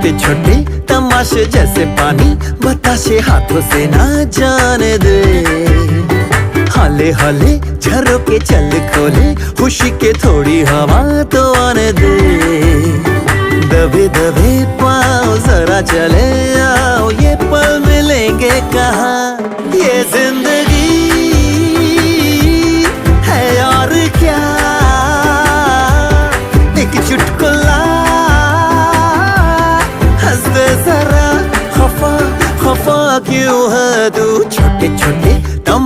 छोटे छोटे तमाशे जैसे पानी बताशे हाथों से ना जाने दे। हाले हाले झरोके चल खोले खुशी के थोड़ी हवा तो आने दे। दबे दबे पाँव जरा चले आओ ये पल मिलेंगे कहाँ। ये जिंदगी है और क्या एक चुटकुला हंस दे जरा खफा खफा क्यों है तू। छोटे छोटे